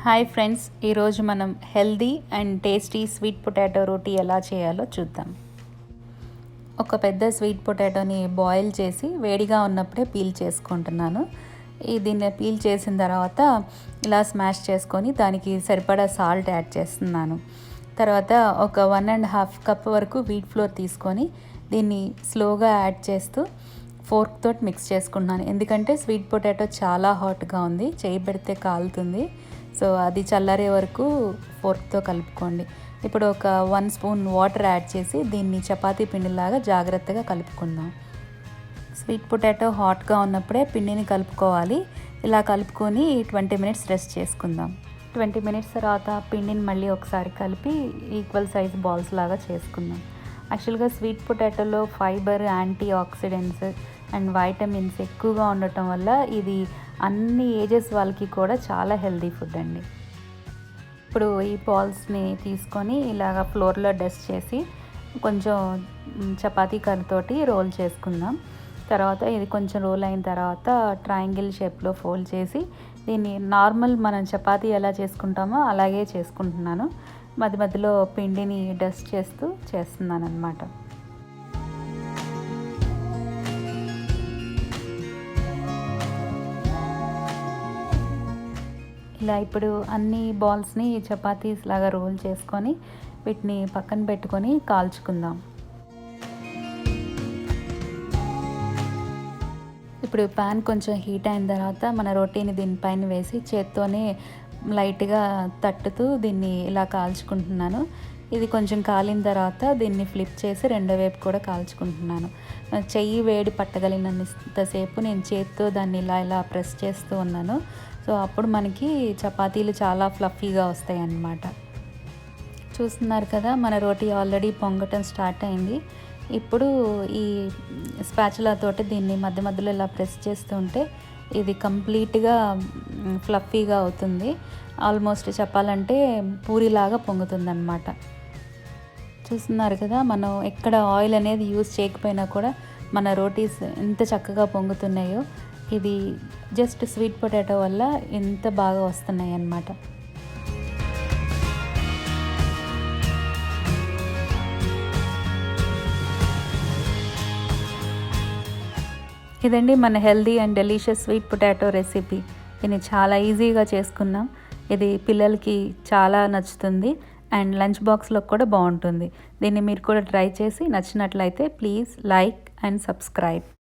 Hi friends, ఈరోజు మనం healthy and tasty sweet potato roti ఎలా చేయాలో చూద్దాం. ఒక పెద్ద స్వీట్ పొటాటోని బాయిల్ చేసి వేడిగా ఉన్నప్పుడే పీల్ చేసుకుంటున్నాను. దీన్ని పీల్ చేసిన తర్వాత ఇలా స్మాష్ చేసుకొని దానికి సరిపడా సాల్ట్ యాడ్ చేస్తున్నాను. తర్వాత ఒక 1.5 కప్ వరకు వీట్ ఫ్లోర్ తీసుకొని దీన్ని స్లోగా యాడ్ చేస్తూ ఫోర్క్ తోటి మిక్స్ చేసుకుంటున్నాను. ఎందుకంటే స్వీట్ పొటాటో చాలా హాట్గా ఉంది, చేయి పెడితే కాలుతుంది. సో అది చల్లారే వరకు ఫోర్క్తో కలుపుకోండి. ఇప్పుడు ఒక 1 స్పూన్ వాటర్ యాడ్ చేసి దీన్ని చపాతీ పిండిలాగా జాగ్రత్తగా కలుపుకుందాం. స్వీట్ పొటాటో హాట్గా ఉన్నప్పుడే పిండిని కలుపుకోవాలి. ఇలా కలుపుకొని 20 మినిట్స్ రెస్ట్ చేసుకుందాం. 20 మినిట్స్ తర్వాత పిండిని మళ్ళీ ఒకసారి కలిపి ఈక్వల్ సైజ్ బాల్స్ లాగా చేసుకుందాం. యాక్చువల్గా స్వీట్ పొటాటోలో fibre, antioxidants and vitamins ఎక్కువగా ఉండటం వల్ల ఇది అన్ని ఏజెస్ వాళ్ళకి కూడా చాలా హెల్దీ ఫుడ్ అండి. ఇప్పుడు ఈ బాల్స్ని తీసుకొని ఇలాగ ఫ్లోర్లో డస్ట్ చేసి కొంచెం చపాతీ కర్రతోటి రోల్ చేసుకుందాం. తర్వాత ఇది కొంచెం రోల్ అయిన తర్వాత ట్రయాంగిల్ షేప్లో ఫోల్డ్ చేసి దీన్ని నార్మల్ మనం చపాతీ ఎలా చేసుకుంటామో అలాగే చేసుకుంటున్నాను. మధ్య మధ్యలో పిండిని డస్ట్ చేస్తూ చేస్తున్నాను అన్నమాట. ఇలా ఇప్పుడు అన్ని బాల్స్ని చపాతీస్ లాగా రోల్ చేసుకొని వీటిని పక్కన పెట్టుకొని కాల్చుకుందాం. ఇప్పుడు ప్యాన్ కొంచెం హీట్ అయిన తర్వాత మన రోటీని దీనిపైన వేసి చేత్తోనే లైట్గా తట్టుతూ దీన్ని ఇలా కాల్చుకుంటున్నాను. ఇది కొంచెం కాలిన తర్వాత దీన్ని ఫ్లిప్ చేసి రెండో వైపు కూడా కాల్చుకుంటున్నాను. చెయ్యి వేడి పట్టగలిగినంతసేపు నేను చేత్తో దాన్ని ఇలా ప్రెస్ చేస్తూ ఉన్నాను. సో అప్పుడు మనకి చపాతీలు చాలా ఫ్లఫీగా వస్తాయి అన్నమాట. చూస్తున్నారు కదా, మన రోటీ ఆల్రెడీ పొంగటం స్టార్ట్ అయింది. ఇప్పుడు ఈ స్పాచులా తోటి దీన్ని మధ్య మధ్యలో ఇలా ప్రెస్ చేస్తుంటే ఇది కంప్లీట్గా ఫ్లఫీగా అవుతుంది. ఆల్మోస్ట్ చెప్పాలంటే పూరిలాగా పొంగుతుంది అన్నమాట. చూస్తున్నారు కదా, మనం ఎక్కడ ఆయిల్ అనేది యూజ్ చేయకపోయినా కూడా మన రోటీస్ ఎంత చక్కగా పొంగుతున్నాయో. ఇది జస్ట్ స్వీట్ పొటాటో వల్ల ఎంత బాగా వస్తున్నాయి అన్నమాట. ఇదండి మన healthy and delicious sweet potato recipe. దీన్ని చాలా ఈజీగా చేసుకున్నాం. ఇది పిల్లలకి చాలా నచ్చుతుంది అండ్ లంచ్ బాక్స్లో కూడా బాగుంటుంది. దీన్ని మీరు కూడా ట్రై చేసి నచ్చినట్లయితే ప్లీజ్ లైక్ అండ్ సబ్స్క్రైబ్.